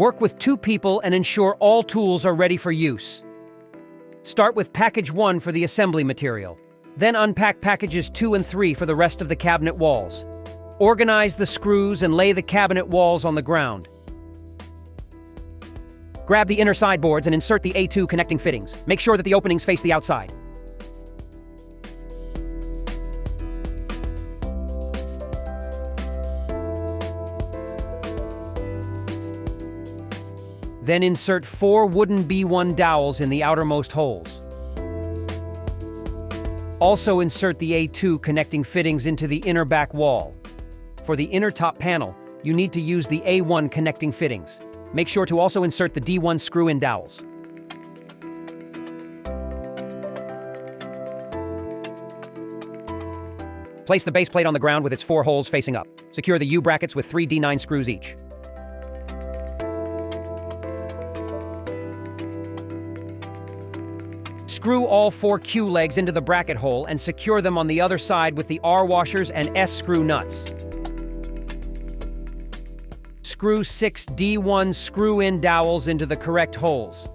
Work with 2 people and ensure all tools are ready for use. Start with package 1 for the assembly material. Then unpack packages 2 and 3 for the rest of the cabinet walls. Organize the screws and lay the cabinet walls on the ground. Grab the inner sideboards and insert the A2 connecting fittings. Make sure that the openings face the outside. Then insert 4 wooden B1 dowels in the outermost holes. Also insert the A2 connecting fittings into the inner back wall. For the inner top panel, you need to use the A1 connecting fittings. Make sure to also insert the D1 screw-in dowels. Place the base plate on the ground with its 4 holes facing up. Secure the U-brackets with 3 D9 screws each. Screw all 4 Q legs into the bracket hole and secure them on the other side with the R washers and S screw nuts. Screw 6 D1 screw-in dowels into the correct holes.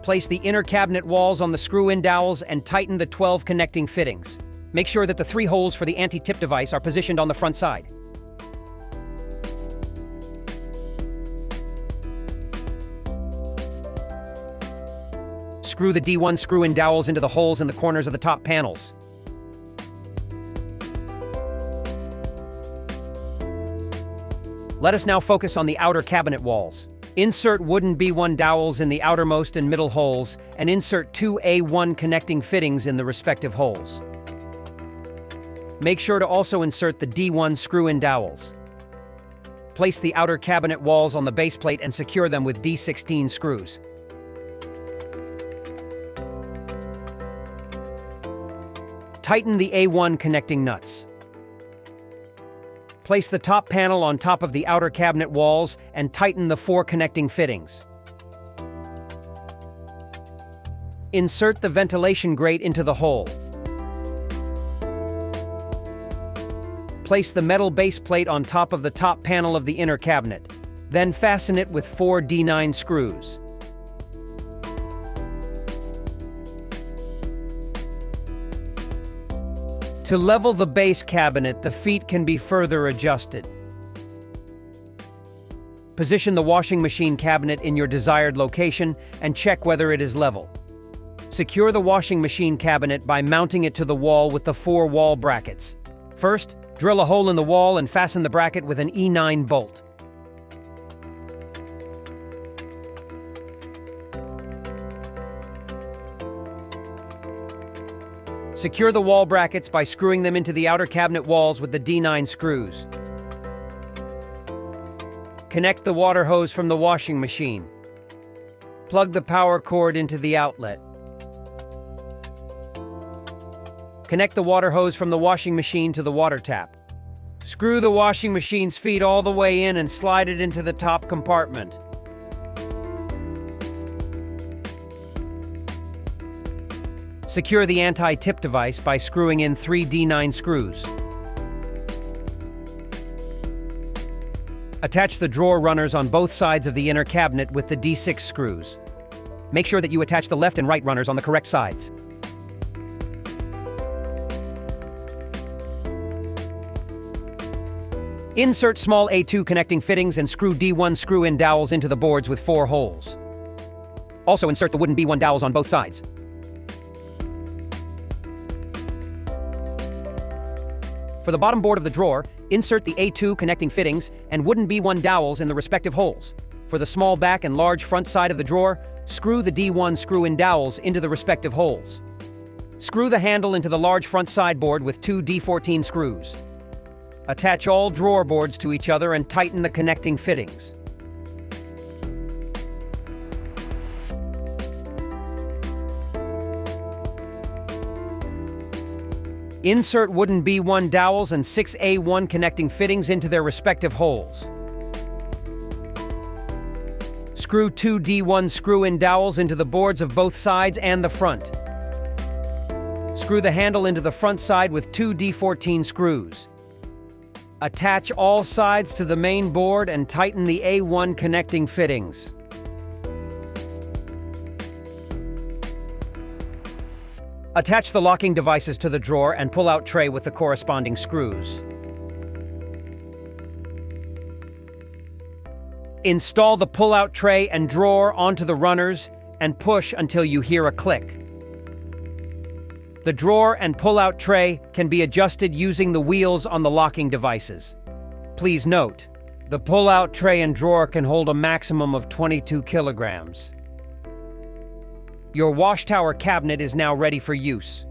Place the inner cabinet walls on the screw-in dowels and tighten the 12 connecting fittings. Make sure that the 3 holes for the anti-tip device are positioned on the front side. Screw the D1 screw-in dowels into the holes in the corners of the top panels. Let us now focus on the outer cabinet walls. Insert wooden B1 dowels in the outermost and middle holes, and insert 2 A1 connecting fittings in the respective holes. Make sure to also insert the D1 screw-in dowels. Place the outer cabinet walls on the base plate and secure them with D16 screws. Tighten the A1 connecting nuts. Place the top panel on top of the outer cabinet walls and tighten the 4 connecting fittings. Insert the ventilation grate into the hole. Place the metal base plate on top of the top panel of the inner cabinet. Then fasten it with 4 D9 screws. To level the base cabinet, the feet can be further adjusted. Position the washing machine cabinet in your desired location and check whether it is level. Secure the washing machine cabinet by mounting it to the wall with the 4 wall brackets. First, drill a hole in the wall and fasten the bracket with an E9 bolt. Secure the wall brackets by screwing them into the outer cabinet walls with the D9 screws. Connect the water hose from the washing machine. Plug the power cord into the outlet. Connect the water hose from the washing machine to the water tap. Screw the washing machine's feet all the way in and slide it into the top compartment. Secure the anti-tip device by screwing in 3 D9 screws. Attach the drawer runners on both sides of the inner cabinet with the D6 screws. Make sure that you attach the left and right runners on the correct sides. Insert small A2 connecting fittings and screw D1 screw-in dowels into the boards with 4 holes. Also insert the wooden B1 dowels on both sides. For the bottom board of the drawer, insert the A2 connecting fittings and wooden B1 dowels in the respective holes. For the small back and large front side of the drawer, screw the D1 screw-in dowels into the respective holes. Screw the handle into the large front sideboard with 2 D14 screws. Attach all drawer boards to each other and tighten the connecting fittings. Insert wooden B1 dowels and 6 A1 connecting fittings into their respective holes. Screw 2 D1 screw-in dowels into the boards of both sides and the front. Screw the handle into the front side with 2 D14 screws. Attach all sides to the main board and tighten the A1 connecting fittings. Attach the locking devices to the drawer and pull-out tray with the corresponding screws. Install the pull-out tray and drawer onto the runners and push until you hear a click. The drawer and pull-out tray can be adjusted using the wheels on the locking devices. Please note, the pull-out tray and drawer can hold a maximum of 22 kilograms. Your Washtower cabinet is now ready for use.